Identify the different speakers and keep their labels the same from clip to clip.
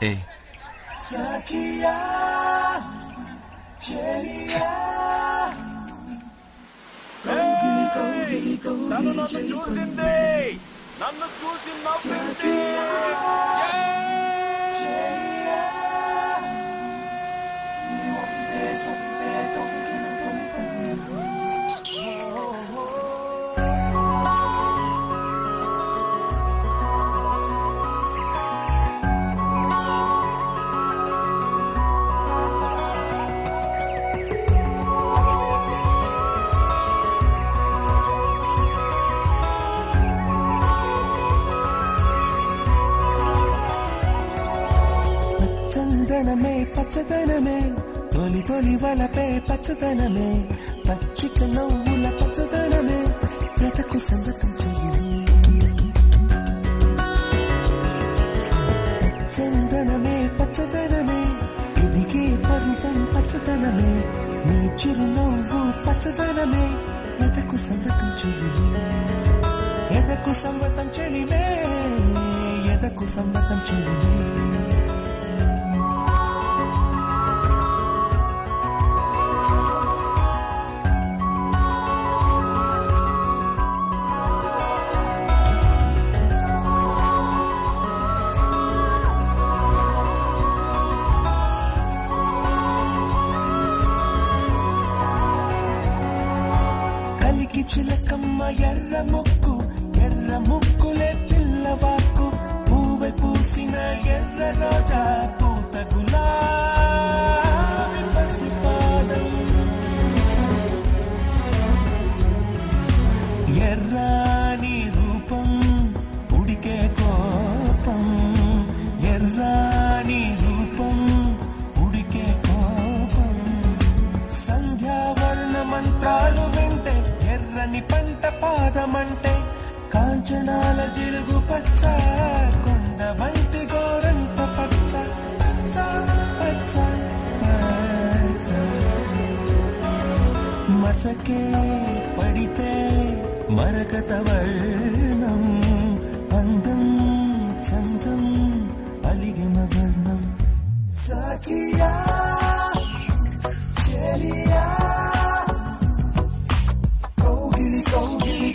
Speaker 1: ఏ
Speaker 2: నన్ను చూసి నవ్వింది.
Speaker 3: చందనమే పచ్చదనమే తొలి తొలి వలపే పచ్చదనమే పచ్చిక నవ్వుల పచ్చదనమే ఎదకు సంగతం చెయ్యి. చందనమే పచ్చదనమే ఎదిగే పర్వం పచ్చదనమే నీ చిరునవ్వు పచ్చదనమే ఎదకు సంగతం చెయ్యి. ఎదకు సంగతం చెలిమే ఎదకు సంగతం చెలిమే. చిలకమ్మ ఎర్ర ముక్కులే పిల్లవాకు పూవై పూసిన ఎర్ర రోజా పూత గులాబీ పసిపాదం ఎర్రాని రూపం ఉడికే కోపం ఎర్రాని రూపం ఉడికే కోపం సంధ్యావర్ణ మంత్రాలు వింటే ఎర్రని పంట పాదమంటే కాంచనాల జిలుగు పచ్చ కొండ బంతి గోరంత పచ్చ పచ్చ పచ్చ పచ్చ మసకే పడితే మరకత వర్ణం అందం చందం అలిగిన వర్ణం సఖియా చెలియా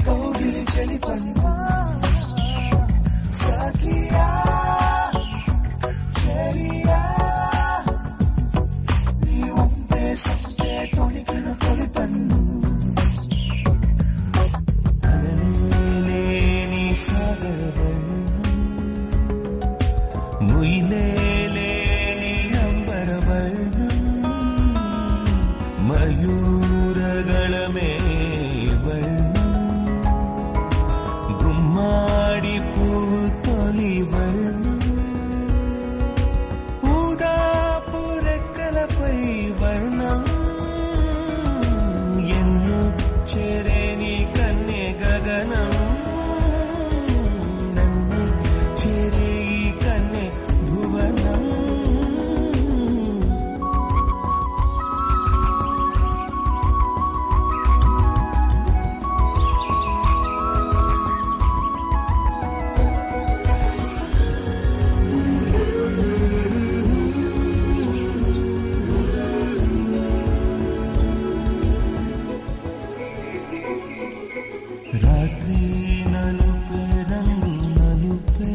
Speaker 3: కౌగిలి చలి పండు సఖియా చెలియా నీ ఒంపే సొంపే తొణికిన తొలి పన్ను అలలేని సాగర వర్ణం ముయిలేని అంబర వర్ణం మయూరగళమే గుమ్మాడి పువ్వు తొలి వర్ణం ఊదాపు రెక్కలపై వర్ణం ఎన్ను చేరేని కన్నే గగనం నన్ను చేరే ఈ కన్నే భువనం రాత్రి నలుపే రంగు నలుపే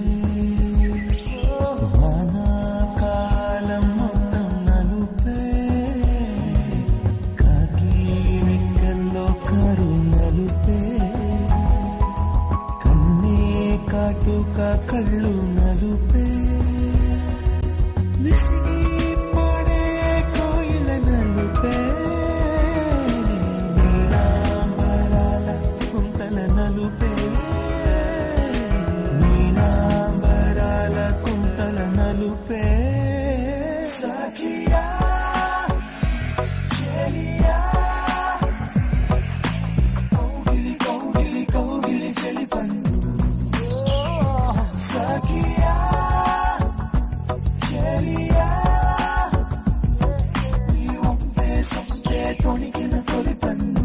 Speaker 3: వానాకాలం మొత్తం నలుపే కాకి రెక్కల్లో కరు నలుపే కన్నే కాటుక కళ్ళు నలుపే విసిగి పడే కోయిల నలుపే నలుపే నీలాంబరాల కుంతల నలుపే సఖియా చెలియా కౌగిలి చలి పండు సఖియా చెలియా నీ ఒంపే సొంపే తొణికిన తొలి పన్ను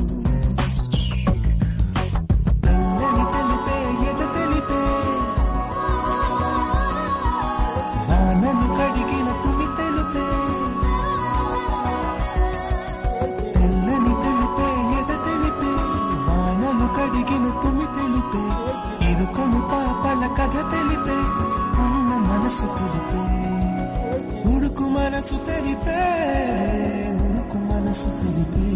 Speaker 3: మనసు తెరిపే ఉరుకు మనసు తెరిపే